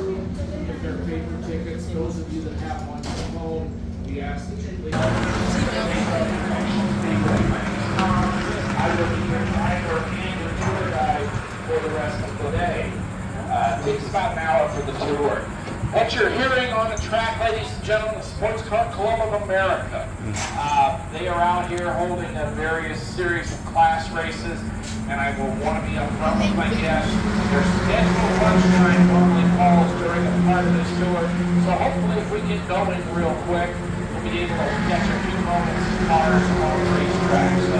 If they're paper tickets, those of you that have one from home, we ask that you please. I will be your driver and your tour guide for the rest of the day. It takes about an hour for the tour. What you're hearing on the track, ladies and gentlemen, the Sports Car Club of America. They are out here holding a various series of class races, and I will want to be upfront with my guests. Their scheduled lunchtime normally falls during a part of this tour, so hopefully if we get going real quick, we'll be able to catch a few moments of cars on the racetracks.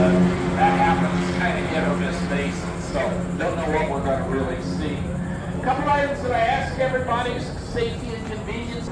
That happens kind of hit or miss basis, so don't know what we're going to really see. A couple items that I ask everybody is safety and convenience.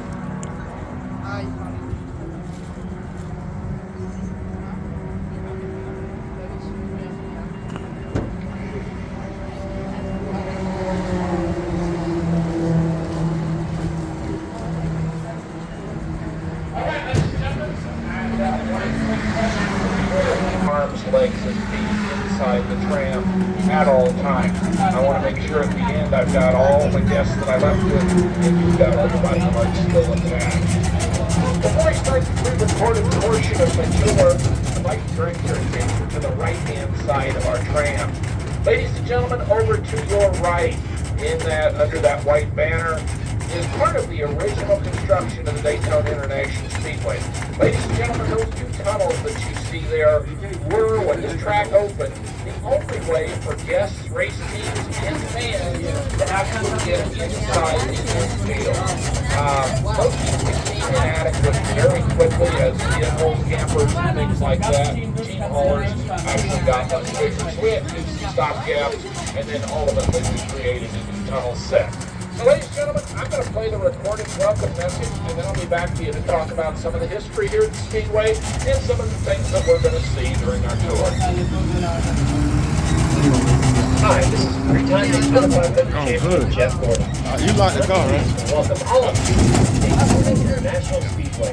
Arms, legs, and feet inside the tram at all times. I want to make sure at the end I've got all the guests that I left with, and you've got everybody like still intact. Before I start the pre-recorded portion of the tour, I'd like to direct your attention to the right-hand side of our tram. Ladies and gentlemen, over to your right, under that white banner, is part of the original construction of the Daytona International Speedway. Ladies and gentlemen, those two tunnels that you see there were, when this track opened, the only way for guests, race teams, and fans to actually get inside the infield. Most became inadequate very quickly as vehicles, campers, and things like that, team haulers actually got much bigger. So we had to stop gaps, and then ultimately we created a new tunnel set. So ladies and gentlemen, I'm going to play the recorded welcome message, and then I'll be back to you to talk about some of the history here at the Speedway and some of the things that we're going to see during our tour. Hi, this is three-time Daytona 500 champion Jeff Gordon. You like the car, right? Welcome all of you to Daytona International Speedway.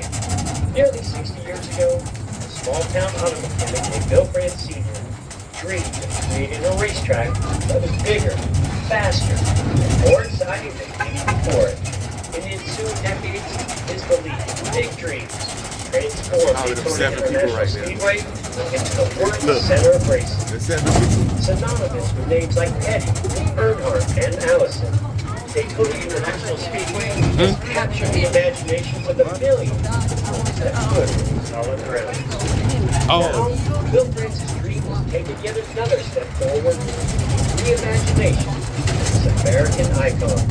Nearly 60 years ago, a small-town auto mechanic named Bill France Sr. dreamed of creating a racetrack that was bigger, faster, and more exciting than any before it. In the ensuing decades, his belief, big dreams, transformed Daytona International Speedway into the world center of racing. Synonymous with names like Eddie, Earnhardt, and Allison, Daytona International Speedway has captured the imaginations of the millions that could solid ground. Now, Bill France's dream was taken yet another step forward, reimagination of this American icon,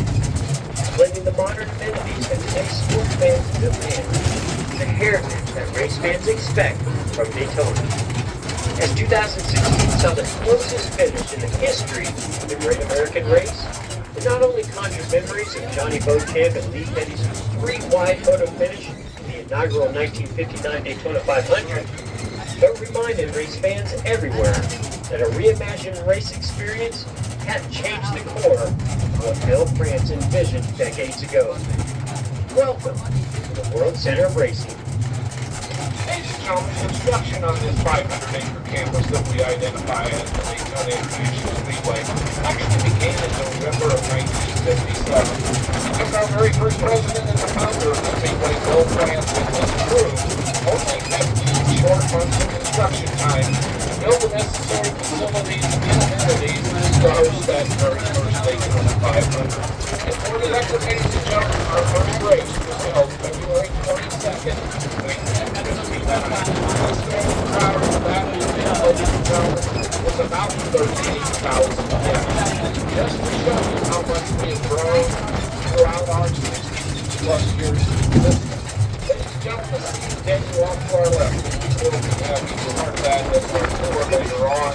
blending the modern amenities that today's sports fans demand, the heritage that race fans expect from Daytona. As 2016 saw the closest finish in the history of the Great American Race, it not only conjured memories of Johnny Beauchamp and Lee Petty's three-wide photo finish in the inaugural 1959 Daytona 500, but reminded race fans everywhere that a reimagined race experience hadn't changed the core of what Bill France envisioned decades ago. Welcome to the World Center of Racing. Ladies and gentlemen, construction on this 500-acre campus that we identify as the Daytona International Speedway actually began in November of 1957. It took our very first president and the founder of the Speedway, Bill France, and his crew only 15 short months of construction time to build the necessary facilities and amenities to host that very first Daytona 500. And for the record, ladies and gentlemen, our first race was held February 22nd, 1959. The crowd of that weekend, ladies and gentlemen, was about 38,000 guests. Just to show you how much we have grown throughout our 60-plus years of existence. Ladies and gentlemen, continue off to our left. We'll be happy to learn that as we tour later on.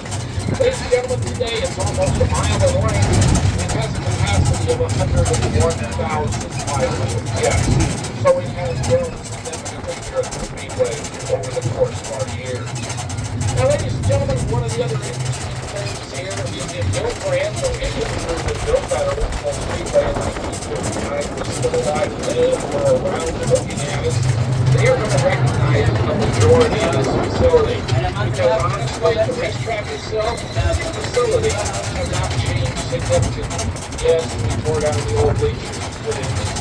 Ladies and gentlemen, today it's almost a mile in length. It has a capacity of 101,500 guests. So it has grown significantly here at the Speedway over the course of our years. Now, ladies and gentlemen, one of the other interesting things here is that Bill France, or any of the group that built that original Speedway in 1959, was still alive today or around and looking at us. They are going to recognize the majority of this facility because honestly, the racetrack itself and the facility have not changed significantly. Yes, we tore down the old bleachers, put in the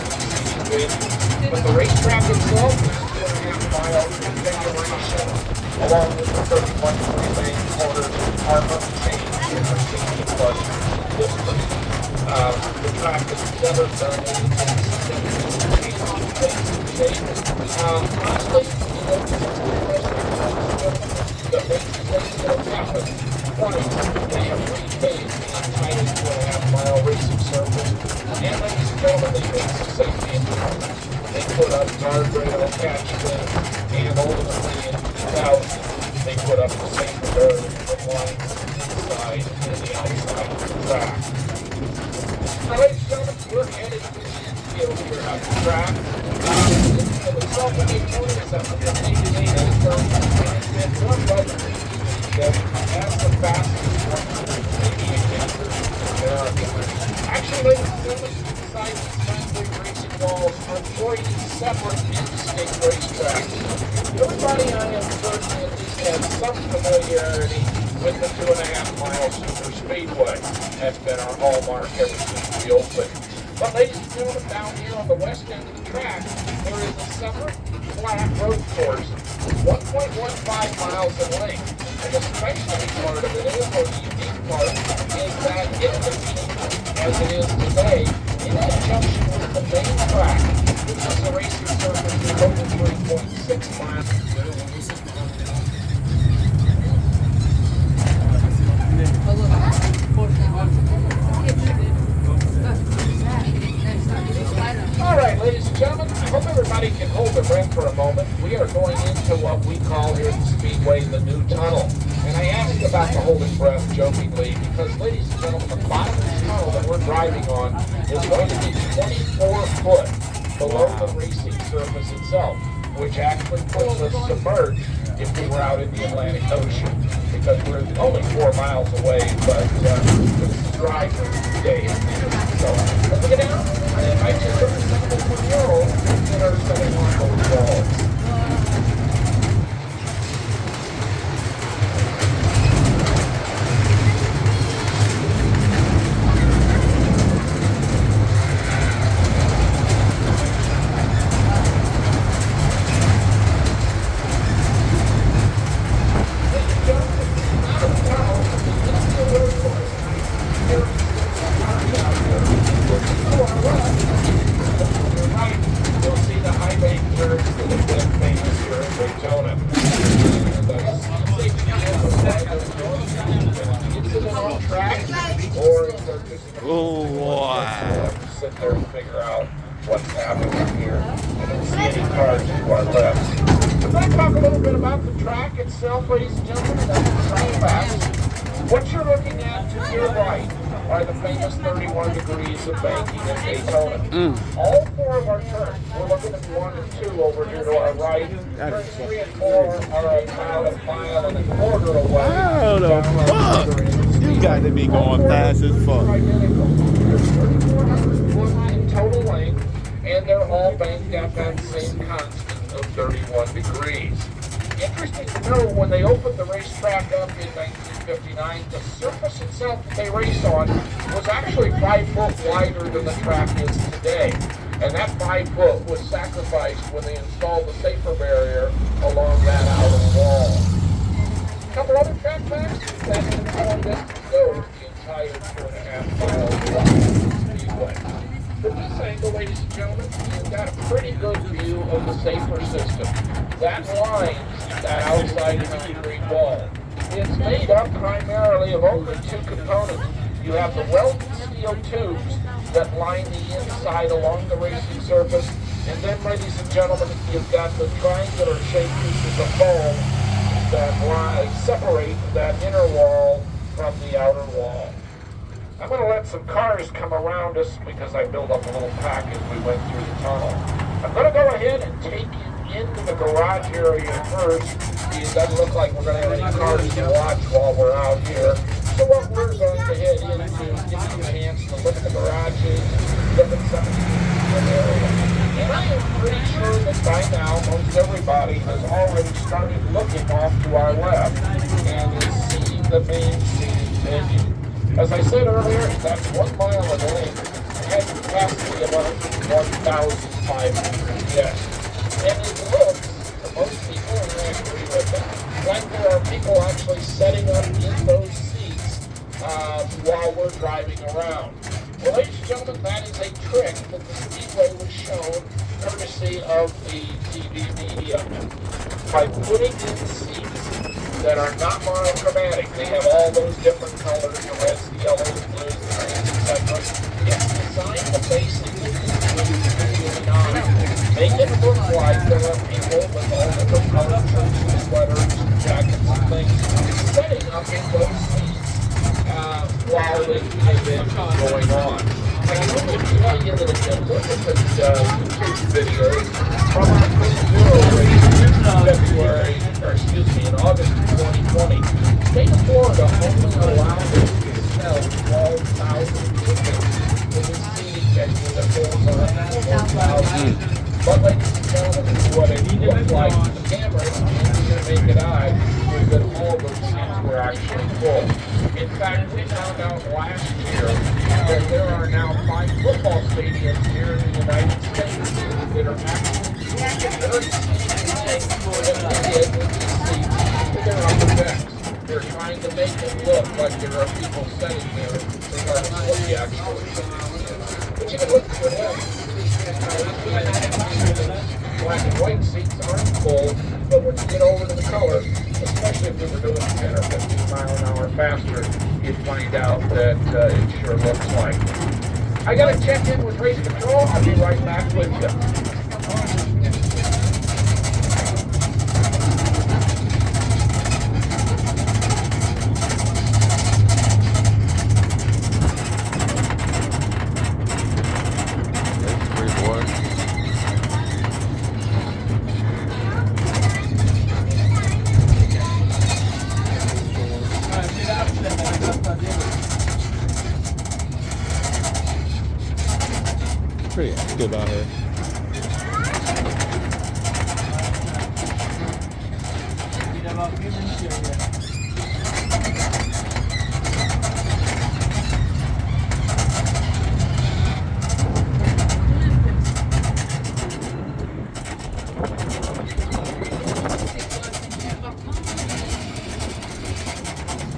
But the racetrack itself is 2.5-mile configuration, along with the 31 lane corners are unchanged in the 60-plus district. The track has never done anything significant to change honestly, the races that have happened twice, they have repaved the entire 2.5-mile racing surface, and ladies and gentlemen, they made some safety improvements. They put up guardrail, catch pin, and ultimately in 2000, they put up the safety guard lines inside and the outside of the track. Now, ladies and gentlemen, we're headed to the infield here at the track. The infield itself in Daytona is at the 58 acre, and it's been one by the that has the fastest 188 acres in America. Actually, ladies and gentlemen, inside these speedway racing walls are 40 separate in-state racetracks. Everybody I am certain at least has some familiarity with the 2.5-mile super speedway. That's been our hallmark ever since we opened. But ladies and gentlemen, down here on the west end of the track, there is a separate flat road course, 1.15 miles in length. And the special part of it is, or the unique part, is that it continues as it is today in conjunction with the main track, which is a racing surface of over 3.6 miles. All right, ladies and gentlemen, I hope everybody can hold their breath for a moment. We are going into what we call here at the Speedway the new tunnel. And I asked about the holding breath jokingly because, ladies and gentlemen, the bottom of the tunnel that we're driving on is going to be 24 foot below the racing surface itself, which actually puts us submerged if we were out in the Atlantic Ocean, because we're only 4 miles away, but it's dry for days. So let's get down. I invite you to some of the 20-year-olds that are sitting on those walls. You'll see the high bank curves that have been famous here in Daytona. On track, or if they're just sit there and figure out what's happening here. I don't see any cars to our left. I'm going to talk a little bit about the track itself, ladies and gentlemen, and that's the track facts. What you're looking at to your right are the famous 31 degrees of banking in Daytona. All 4 of our turns, we're looking at 1 and 2 over here to our right. Turns 3 and 4 are about a mile and a quarter away. How the fuck? You got to be going fast as fuck. There's 3,400 foot in total length, and they're all banked at that same constant of 31 degrees. Interesting to know, when they opened the racetrack up in 1959, the surface itself that they race on was actually 5 foot wider than the track is today. And that 5 foot was sacrificed when they installed the safer barrier along that outer wall. A couple other track facts that informed us to go the entire 2.5 mile speedway. From this angle, ladies and gentlemen, you've got a pretty good view of the safer system. That line, that outside concrete wall, it's made up primarily of only 2 components. You have the welded steel tubes that line the inside along the racing surface, and then, ladies and gentlemen, you've got the triangular shaped pieces of foam that separate that inner wall from the outer wall. I'm going to let some cars come around us because I built up a little pack as we went through the tunnel. I'm going to go ahead and take you into the garage area first. It doesn't look like we're going to have any cars to watch while we're out here. So what we're going to head into is give you a chance to look at the garages, look at some of the area. And I am pretty sure that by now most everybody has already started looking off to our left and is seeing the main scene venue. As I said earlier, that's 1 mile in length. capacity of 1,500 guests. And it looks, to most people, and I agree with them, like there are people actually setting up in those seats while we're driving around. Well, ladies and gentlemen, that is a trick that the Speedway was shown courtesy of the TV media. By putting in seats that are not monochromatic, they have all those different colors, the reds, the yellows, the blues, the greens, etc. It's designed to basically make it look like there are people with all different colored shirts, sweaters, jackets, and things setting up in those seats while the event is going on. I can only tell you that if you look at the YouTube videos from our Zero race in February, or excuse me, in August of 2020, state of Florida only allowed us to sell 12,000 tickets with a seating venue that holds around 4,000. But ladies and gentlemen, what it looked like to the cameras and to the naked eye was that all those seats were actually full. In fact, we found out last year that there are now 5 football stadiums here in the United States that are actually using very same thing that we did with these seats to their upper decks. They're trying to make it look like there are people sitting there regardless of what the actual seats is. But you can look for them. Black and white seats aren't full, but when you get over to the color, especially if we were doing 10 or 15 mile an hour faster, you'd find out that it sure looks like. I gotta check in with race control. I'll be right back with you. Pretty active out here.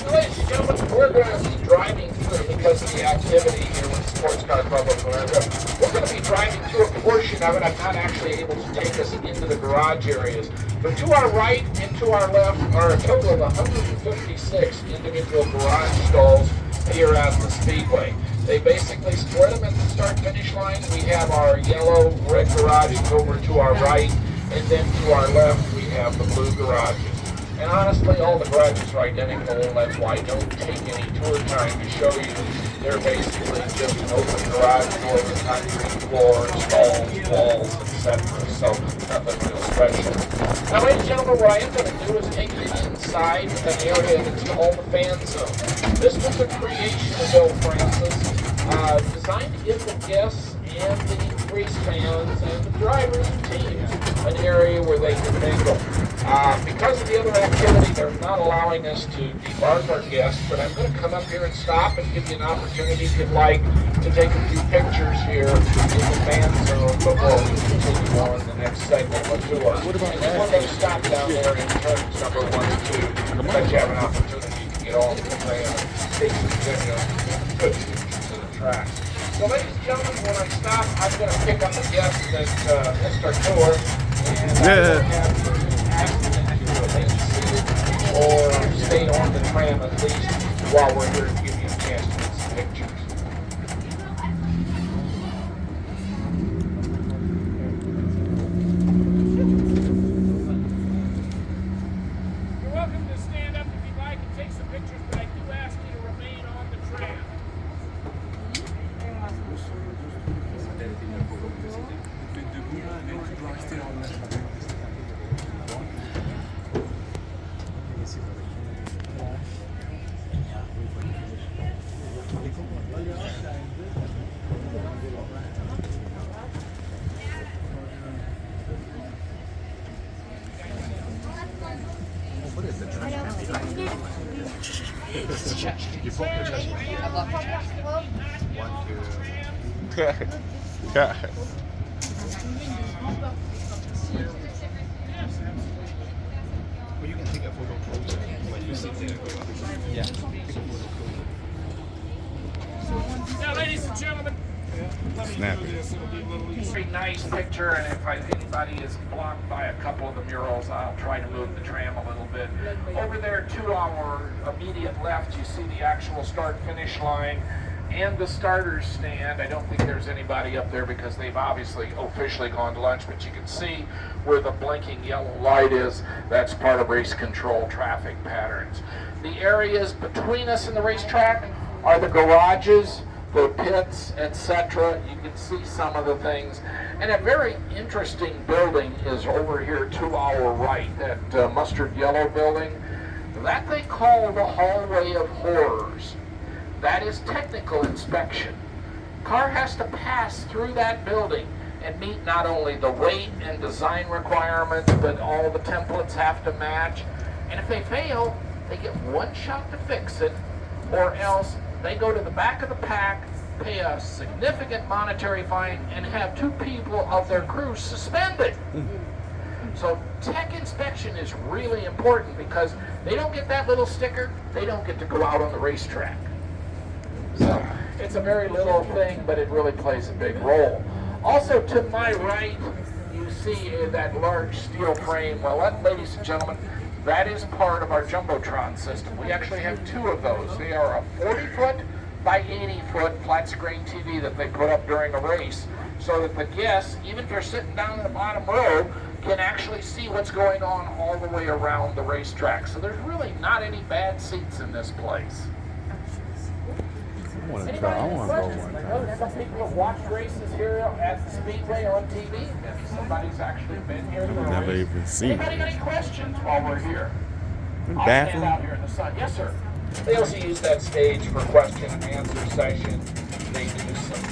Ladies and gentlemen, we're going to be driving through, because of the activity here with Sports Car Club of America, we're going to be driving through a portion of it. I'm not actually able to take us into the garage areas. But to our right and to our left are a total of 156 individual garage stalls here at the Speedway. They basically split them at the start-finish line. We have our yellow, red garages over to our right, and then to our left we have the blue garages. And honestly, all the garages are identical. That's why I don't take any tour time to show you. They're basically just an open garage door with concrete floors, stalls, walls, etc. So nothing real special. Now, ladies and gentlemen, what I am going to do is take you inside an area that's called the fan zone. This was a creation of Bill Francis, designed to give the guests and the race fans and the drivers and teams an area where they can mingle. Because of the other activity, they're not allowing us to debark our guests, but I'm going to come up here and stop and give you an opportunity, if you'd like, to take a few pictures here in the fan zone before we continue on the next segment of the tour. And then we're going to stop down there in turns number 1 and 2, let you have an opportunity to get all the van and take some good pictures of the track. So, ladies and gentlemen, when I stop, I'm going to pick up a guest that missed our tour, and I will have to ask them to remain seated or stay on the tram at least while we're here to give you a chance to get some pictures. You're welcome to stand up if you'd like and take some pictures, but I do ask you to remain on the tram. God. Well, you can take a photo closer. Like you sit there and go up. Yeah. Take a photo closer. Now, ladies and gentlemen, Snap it. very nice picture, and if anybody is blocked by a couple of the murals, I'll try to move the tram a little bit. Over there to our immediate left, you see the actual start-finish line and the starters stand. I don't think there's anybody up there because they've obviously officially gone to lunch, but you can see where the blinking yellow light is. That's part of race control traffic patterns. The areas between us and the racetrack are the garages, the pits, etc. You can see some of the things. And a very interesting building is over here to our right, that mustard yellow building. That they call the Hallway of Horrors. That is technical inspection. Car has to pass through that building and meet not only the weight and design requirements, but all the templates have to match. And if they fail, they get one shot to fix it, or else they go to the back of the pack, pay a significant monetary fine, and have 2 people of their crew suspended. So tech inspection is really important because they don't get that little sticker, they don't get to go out on the racetrack. So it's a very little thing, but it really plays a big role. Also to my right, you see that large steel frame. Well, that, ladies and gentlemen, that is part of our Jumbotron system. We actually have 2 of those. They are a 40-foot by 80-foot flat screen TV that they put up during a race so that the guests, even if they're sitting down in the bottom row, can actually see what's going on all the way around the racetrack. So there's really not any bad seats in this place. I want to try. I want to go one time. Some people have watched races here at the Speedway on TV. Maybe somebody's actually been here for a Never race. even seen Anybody it. got any questions while we're here? I'll stand Bathroom? out here in the sun. Yes, sir. They also use that stage for question and answer session. They do some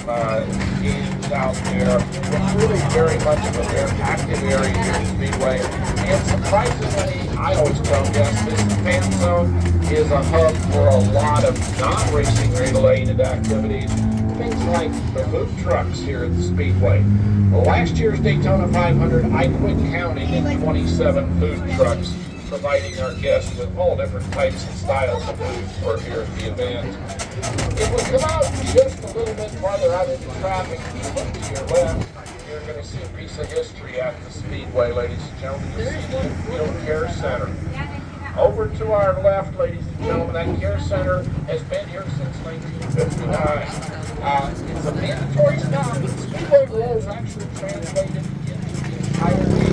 games out there. It's really very much of a very active area here at Speedway. And surprisingly, I always tell guests this fan zone is a hub for a lot of non-racing related activities. Things like the food trucks here at the Speedway. Last year's Daytona 500, I quit counting in 27 food trucks, providing our guests with all different types and styles of food for here at the event. If we come out just a little bit farther out into traffic, you look to your left, you're going to see a piece of history at the Speedway, ladies and gentlemen. You see the Infield Care Center. Over to our left, ladies and gentlemen, that care center has been here since 1959. It's a mandatory stop. The Speedway rules actually translated into the entirety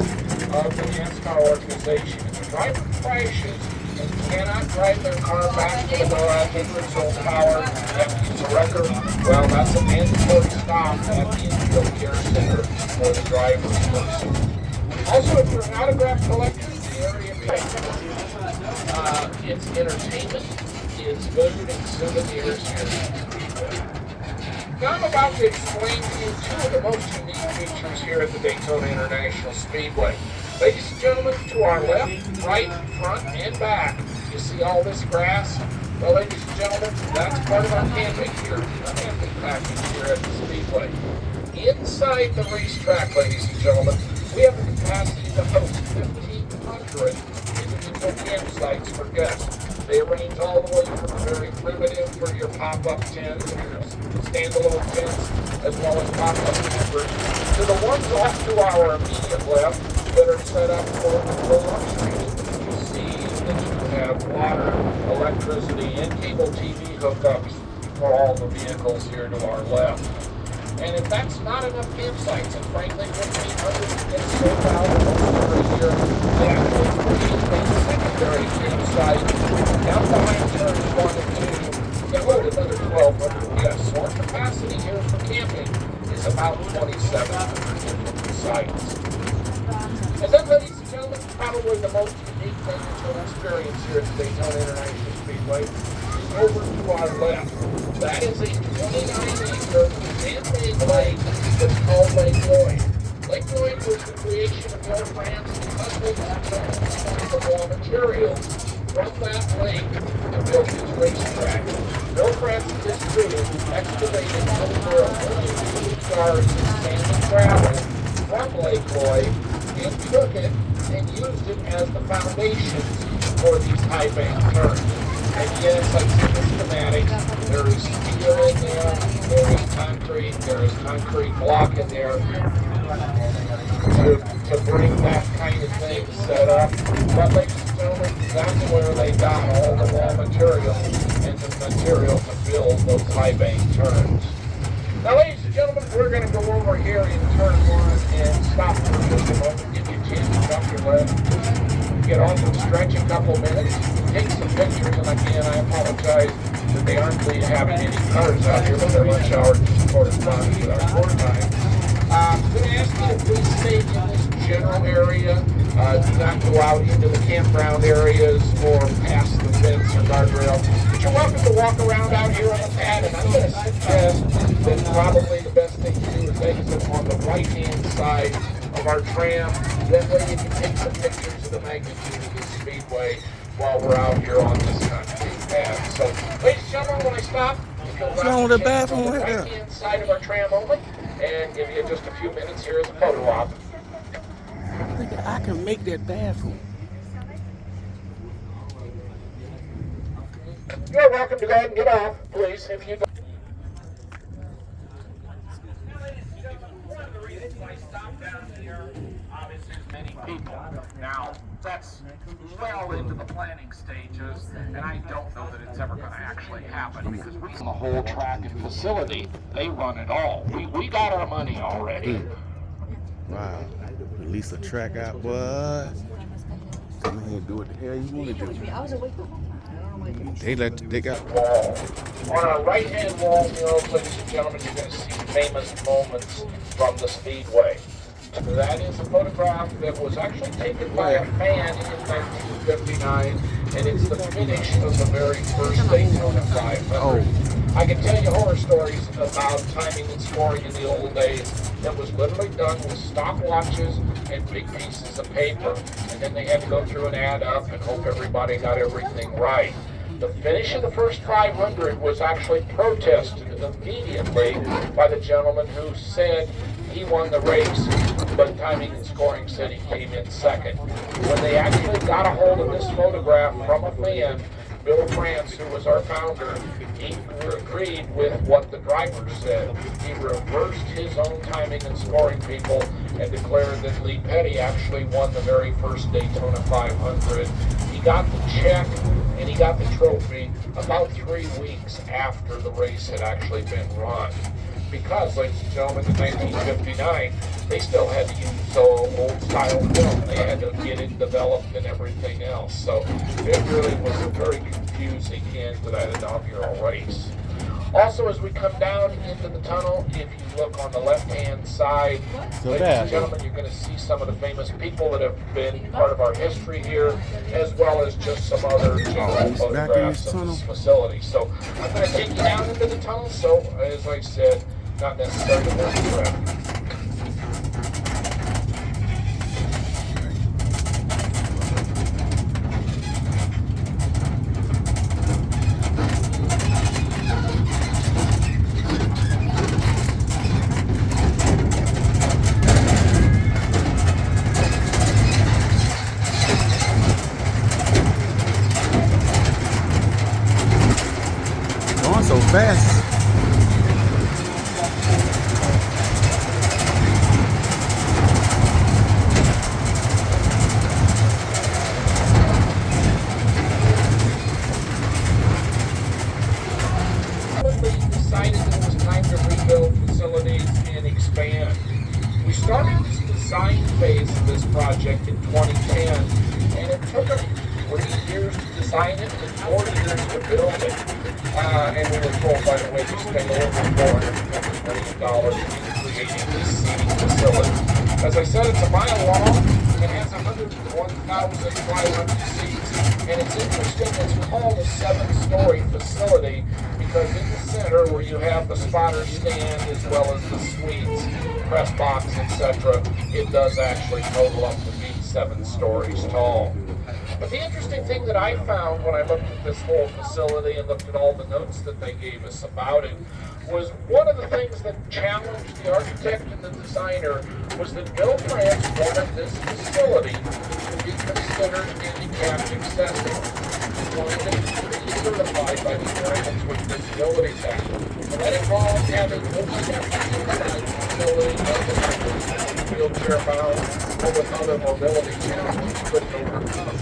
of the NASCAR organization. If a driver crashes and cannot drive their car back to the garage with its own power, that means a record. Well, that's a mandatory stop at the Infield Care Center for the drivers. Also, if you're an autograph collector, the area it's entertainment, it's food and souvenirs here. Now I'm about to explain to you 2 of the most unique features here at the Daytona International Speedway. Ladies and gentlemen, to our left, right, front, and back, you see all this grass? Well, ladies and gentlemen, that's part of our camping here, our camping package here at the Speedway. Inside the racetrack, ladies and gentlemen, we have the capacity to host 1,500 individual campsites for guests. They range all the way from very primitive for your pop-up tents, your standalone tents, as well as pop-up campers, to the ones off to our immediate left that are set up for the luxury. You see that you have water, electricity, and cable TV hookups for all the vehicles here to our left. And if that's not enough campsites, and frankly, 1,500 gets sold out almost every year, they actually create a secondary campsite down behind turns 1 and 2 to hold another 1,200 guests. So our capacity here for camping is about 2,700 different sites. And then, ladies and gentlemen, probably the most unique thing that you'll experience here at the Daytona International Speedway is over to our left. That is a 29-acre man-made lake that's called Lake Lloyd. Lake Lloyd was the creation of Bill France because they got the raw materials from that lake to build his racetrack. Bill France and his crew excavated over 1 million stars in sand and gravel from Lake Lloyd and took it and used it as the foundation for these high bank turns. And yes, I see the schematics. There is steel in there is concrete, there is concrete block in there to bring that kind of thing set up. But ladies and gentlemen, that's where they got all the raw material and the material to build those high bank turns. Now, ladies and gentlemen, we're going to go over here in turn one and stop for just a moment, give you a chance to drop your leg, get off and stretch a couple minutes, take some pictures, and again, I apologize that they aren't really having any cars out here with their lunch hour just corresponding with our tour time. I'm going to ask you to please stay in this general area. Do not go out into the campground areas or past the fence or guardrail. But you're welcome to walk around out here on the pad, and I'm going to suggest that probably the best thing to do is exit on the right-hand side of our tram. That way you can take some pictures of the magnitude of the speedway while we're out here on this concrete pad. So, ladies and gentlemen, when I stop, What's wrong with the bathroom on the right there? right-hand side of our tram only, and give you just a few minutes here as a photo op. I can make that bathroom. You're welcome to go ahead and get off, please, if you don't. One of the reasons why I stopped down here, obviously, is many people. Now, that's well into the planning stages, and I don't know that it's ever going to actually happen because we The whole track and facility, they run it all. We got our money already. Wow. Release a track out, boy. Come in here and do what the hell you want to do. They got. Wall. On our right-hand wall, ladies and gentlemen, you're going to see famous moments from the Speedway. That is a photograph that was actually taken by a fan in 1959, and it's the finish of the very first Daytona 500. I can tell you horror stories about timing and scoring in the old days that was literally done with stopwatches and big pieces of paper, and then they had to go through and add up and hope everybody got everything right. The finish of the first 500 was actually protested immediately by the gentleman who said he won the race, but timing and scoring said he came in second. When they actually got a hold of this photograph from a fan, Bill France, who was our founder, he agreed with what the driver said. He reversed his own timing and scoring people and declared that Lee Petty actually won the very first Daytona 500. He got the check and he got the trophy about 3 weeks after the race had actually been run. Because, ladies and gentlemen, in 1959, they still had to use old-style film. They had to get it developed and everything else. So it really was a very confusing end to that inaugural race. Also, as we come down into the tunnel, if you look on the left-hand side, ladies and gentlemen, you're going to see some of the famous people that have been part of our history here, as well as just some other general photographs of this facility. So I'm going to take you down into the tunnel, so as I said, not necessary to hold your breath. Going so fast. Decided that it was time to rebuild facilities and expand. We started this design phase of this project in 2010, and it took us 3 years to design it and 4 years to build it. And we were told, by the way, to spend over $450 million in creating this seating facility. As I said, it's a mile long. It has 101,500 seats, and it's interesting. It's called a 7-story facility because in the center, where you have the spotter stand as well as the suites, press box, etc., it does actually total up to be 7 stories tall. But the interesting thing that I found when I looked at this whole facility and looked at all the notes that they gave us about it was one of the things that challenged the architect and the designer was that Bill France wanted this facility to be considered handicapped accessible. He wanted it to be certified by the Americans with Disabilities Act. And that involved having no steps inside the facility, wheelchair bound, or with other mobility challenges he couldn't overcome.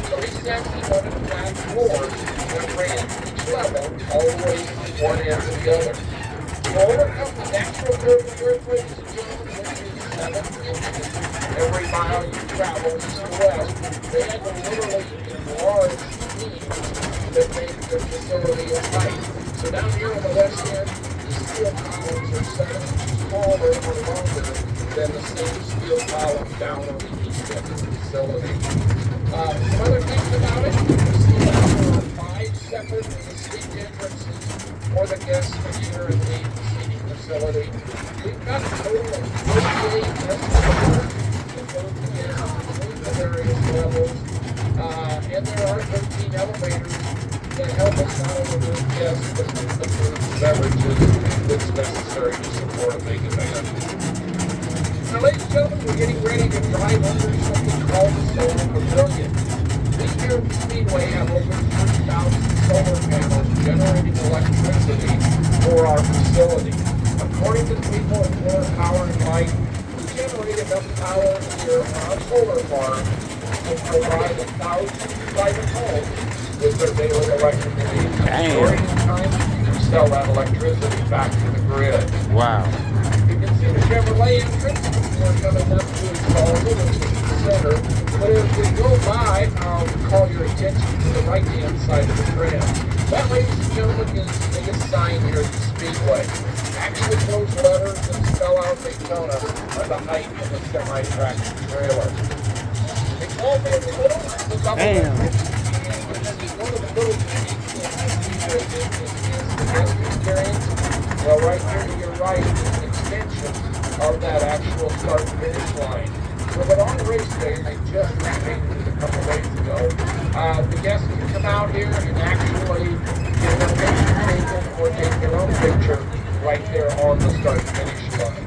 So he said he wanted flat floors that ran each level all the way from one end to the other. To overcome the natural curve of the earth, ladies and gentlemen, which is 7 inches every mile you travel east to west, they had to literally enlarge the beams that made the facility in height. So down here on the west end, the steel columns are 7 inches taller or longer than the same steel columns down on the east end of the facility. Some other things about it, you see that there are 5 separate distinct entrances for the guests to enter and leave the seating facility. We've got a total of 38 escalators that go to the guests between the various levels, and there are 13 elevators that help us not only move guests, but move the food and beverages that's necessary to support a big event. Now, ladies and gentlemen, we're getting ready to drive under something called the Solar Pavilion. We here at the Speedway have over 3,000 solar panels generating electricity for our facility. According to the people at Florida Power and Light, we generate enough power here on our solar farm to provide 1,000 private homes with their daily electrical needs. During the time, we sell that electricity back to the grid. Wow. You can see the Chevrolet entrance. We're coming up to install it in the center. But as we go by, I'll call your attention to the right-hand side of the tram. That, ladies and gentlemen, is the biggest sign here at the Speedway. Actually, those letters that spell out Daytona are the height of the semi-tractor trailer. It's all been little, the double one of the little unique things is the guest experience. Well, right here to your right is an extension of that actual start-finish line. So that on race day, they just painted a couple days ago, the guests can come out here and actually get their picture taken or take their own picture right there on the start-finish line.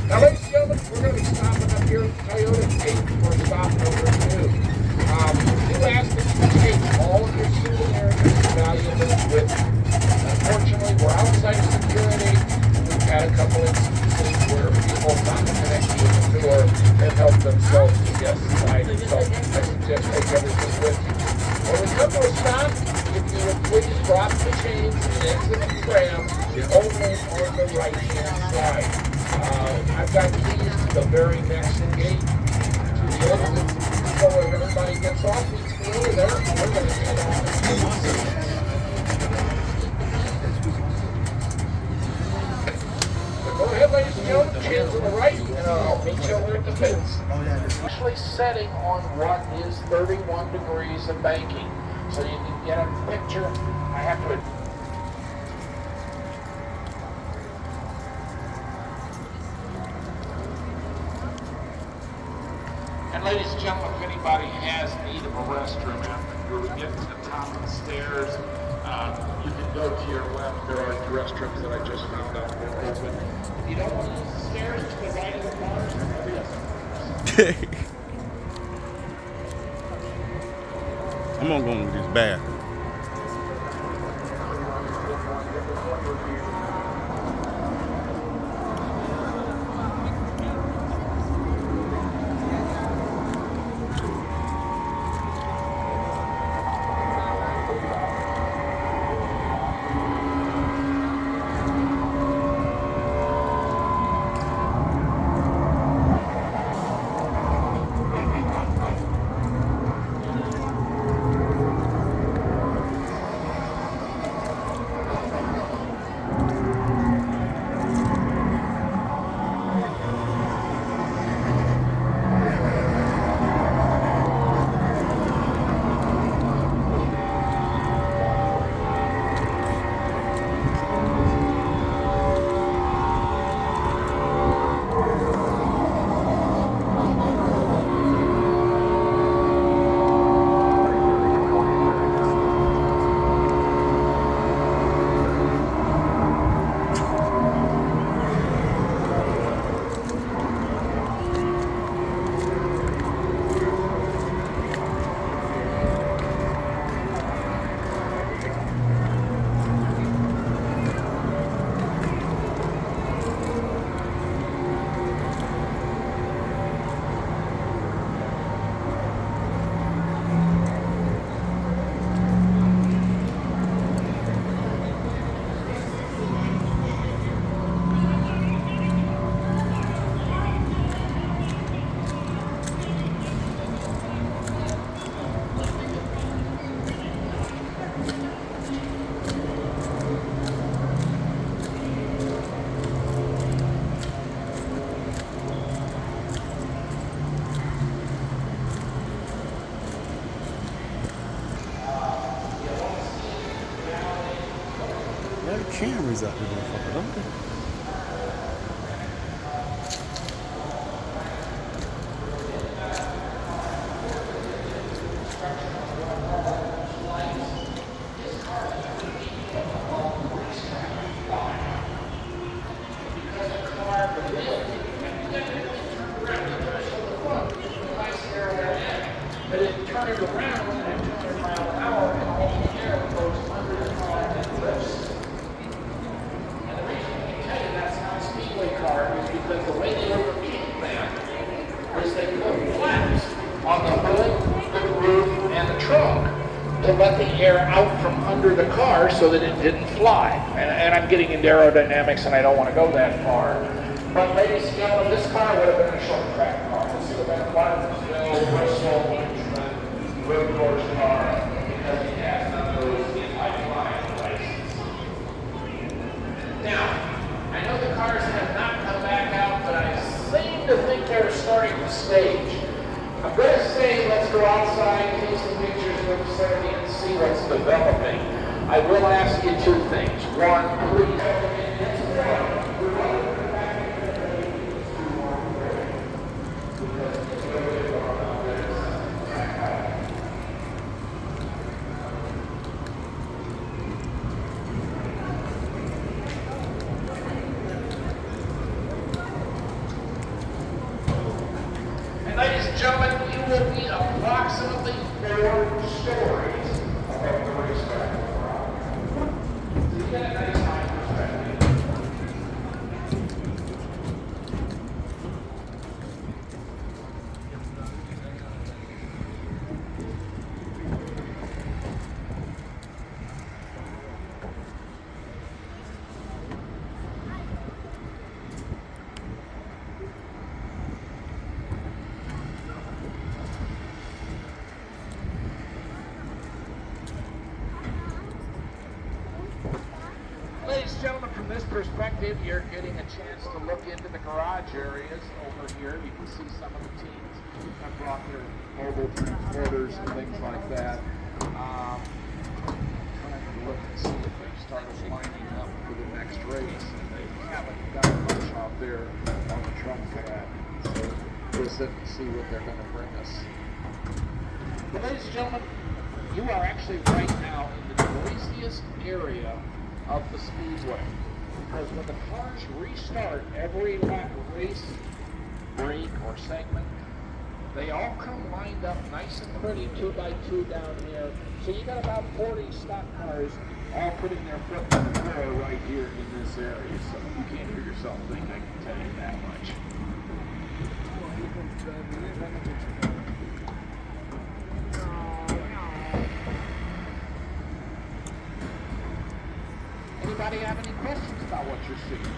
Now, ladies and gentlemen, we're going to be stopping up here at the Toyota gate for stop number 2. We do ask that you take all of your souvenirs and valuables with you. Unfortunately, we're outside of security. We've had a couple instances where people not connected with the door and help themselves to the guest side. So I suggest take everything with you. When we come to a stop, if you would please drop the chains and exit the tram only on the right-hand side. I've got keys to the very next gate to the other. So if everybody gets off each wheel there, we're going to head on. Go ahead, ladies and gentlemen, chins to the right, and I'll meet you over at the fence. Actually setting on what is 31 degrees of banking. So you can get a picture. I have to... And ladies and gentlemen, if anybody has need of a restroom after we get to the top of the stairs, you can go to your left. There are restrooms that I just found out they're open. If you don't want to use the stairs, to the right of the car, I'm gonna go in this bathroom. cameras out there, motherfucker, don't they? But it turned around at 200 miles an hour and all the air goes under the car and lifts. And the reason we can tell you that's not a speedway car is because the way they overcame that is they put flaps on the hood, the roof, and the trunk to let the air out from under the car so that it didn't fly. And I'm getting into aerodynamics and I don't want to go that far. But ladies and gentlemen, this car would have been a short track car. This would have been a Clarksville, Bristol, Richmond, road course car because it has none of those in-line license. Now, I know the cars have not come back out, but I seem to think they're starting to stage. I'm going to say let's go outside, take some pictures of the facility and see what's developing. I will ask you two things. One, please. Ladies and gentlemen, you will be approximately 4 stories above the racetrack. So you get a nice high perspective. Ladies and gentlemen, from this perspective, you're getting a chance to look into the garage areas over here. You can see some of the teams have brought their mobile transporters and things like that. Trying to look and see if they've started lining up for the next race. And they haven't got much out there on the truck pad. So we'll sit and see what they're going to bring us. But ladies and gentlemen, you are actually right now in the noisiest area of the speedway, because when the cars restart every lap of race, break, or segment, they all come lined up nice and pretty 2 by 2 down here. So you got about 40 stock cars all putting their foot on the floor right here in this area. So you can't hear yourself think, I can tell you that much. Anybody have any questions about what you're seeing?